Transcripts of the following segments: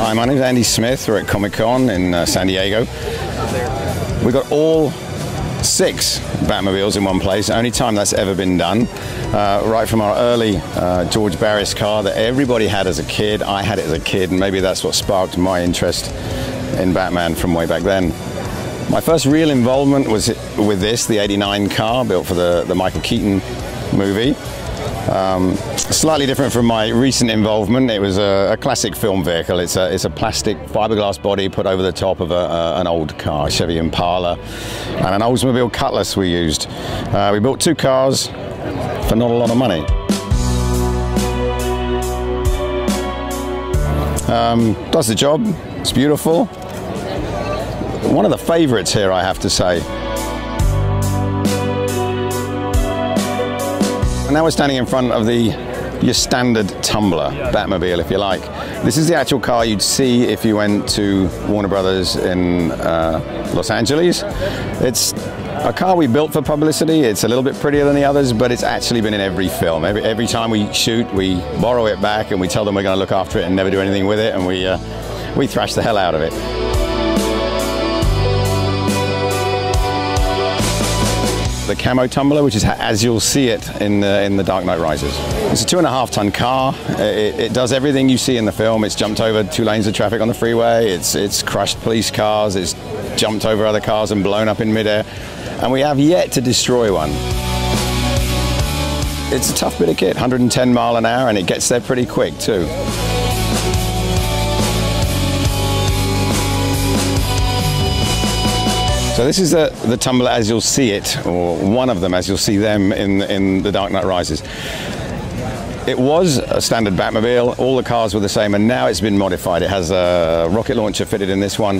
Hi, my name's Andy Smith. We're at Comic-Con in San Diego. We got all 6 Batmobiles in one place. Only time that's ever been done. Right from our early George Barris car that everybody had as a kid. I had it as a kid, and maybe that's what sparked my interest in Batman from way back then. My first real involvement was with this, the '89 car built for the Michael Keaton movie. Slightly different from my recent involvement. It was a classic film vehicle. It's a plastic fiberglass body put over the top of an old car, Chevy Impala, and an Oldsmobile Cutlass we used. We built 2 cars for not a lot of money. Does the job. It's beautiful. One of the favorites here, I have to say. And now we're standing in front of your standard Tumbler Batmobile, if you like. This is the actual car you'd see if you went to Warner Brothers in Los Angeles. It's a car we built for publicity. It's a little bit prettier than the others, but it's actually been in every film. Every time we shoot, we borrow it back and we tell them we're going to look after it and never do anything with it, and we thrash the hell out of it. The camo Tumbler, which is as you'll see it in the Dark Knight Rises. It's a 2.5-ton car. It does everything you see in the film. It's jumped over 2 lanes of traffic on the freeway. It's crushed police cars. It's jumped over other cars and blown up in midair. And we have yet to destroy one. It's a tough bit of kit, 110 mile an hour, and it gets there pretty quick too. So this is the Tumbler as you'll see it, or one of them as you'll see them in The Dark Knight Rises. It was a standard Batmobile, all the cars were the same, and now it's been modified. It has a rocket launcher fitted in this one.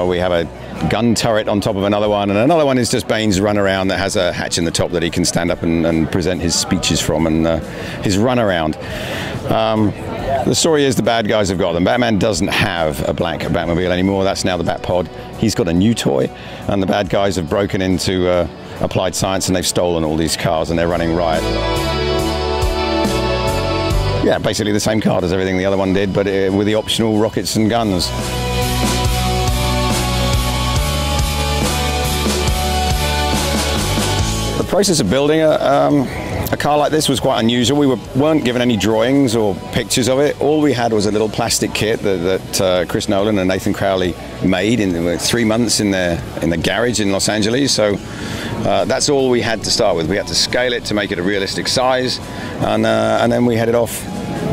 We have a gun turret on top of another one, and another one is just Bane's runaround that has a hatch in the top that he can stand up and present his speeches from, and his runaround. The story is the bad guys have got them. Batman doesn't have a black Batmobile anymore. That's now the Batpod. He's got a new toy, and the bad guys have broken into Applied Science and they've stolen all these cars and they're running riot. Yeah, basically the same car as everything the other one did, but with the optional rockets and guns. The process of building a car like this was quite unusual. We weren't given any drawings or pictures of it. All we had was a little plastic kit that Chris Nolan and Nathan Crowley made in 3 months in the garage in Los Angeles. So that's all we had to start with. We had to scale it to make it a realistic size, and then we headed off.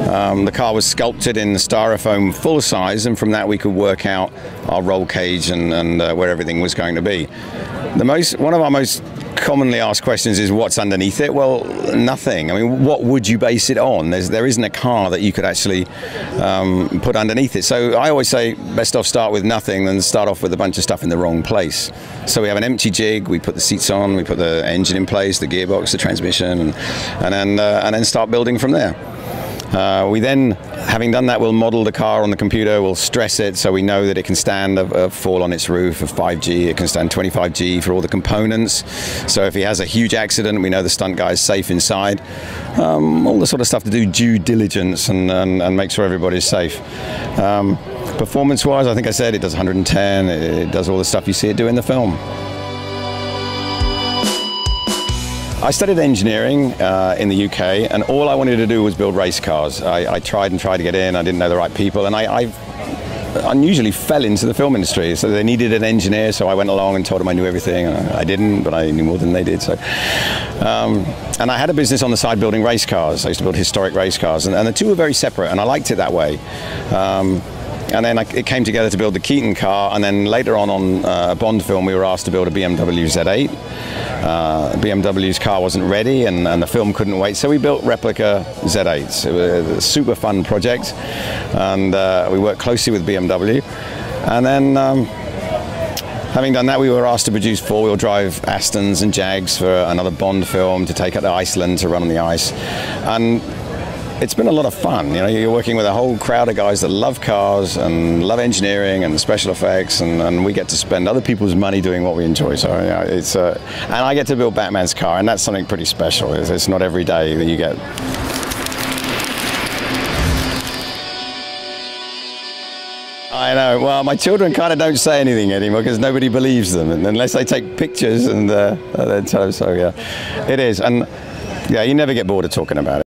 The car was sculpted in styrofoam full size, and from that we could work out our roll cage and where everything was going to be. One of our most commonly asked questions is what's underneath it? Well, nothing. I mean, what would you base it on? There isn't a car that you could actually put underneath it. So I always say best off start with nothing than start off with a bunch of stuff in the wrong place. So we have an empty jig, we put the seats on, we put the engine in place, the gearbox, the transmission, and then start building from there. We then, having done that, we'll model the car on the computer, we'll stress it so we know that it can stand a fall on its roof of 5G, it can stand 25G for all the components. So if he has a huge accident, we know the stunt guy is safe inside. All the sort of stuff to do due diligence and make sure everybody's safe. Performance-wise, I think I said it does 110, it does all the stuff you see it do in the film. I studied engineering in the UK, and all I wanted to do was build race cars. I tried to get in, I didn't know the right people, and I unusually fell into the film industry. So they needed an engineer, so I went along and told them I knew everything. I didn't, but I knew more than they did. So, and I had a business on the side building race cars. I used to build historic race cars, and the two were very separate, and I liked it that way. And then it came together to build the Keaton car, and then later on a Bond film we were asked to build a BMW Z8. BMW's car wasn't ready, and the film couldn't wait, so we built replica Z8s. It was a super fun project, and we worked closely with BMW. And then having done that, we were asked to produce 4-wheel drive Astons and Jags for another Bond film to take out to Iceland to run on the ice. And it's been a lot of fun. You know, you're working with a whole crowd of guys that love cars and love engineering and special effects, and we get to spend other people's money doing what we enjoy. So yeah, it's and I get to build Batman's car, and that's something pretty special. It's not every day that you get. I know. Well, my children kind of don't say anything anymore because nobody believes them, and unless they take pictures and then tell them so. Yeah, it is, and yeah, you never get bored of talking about it.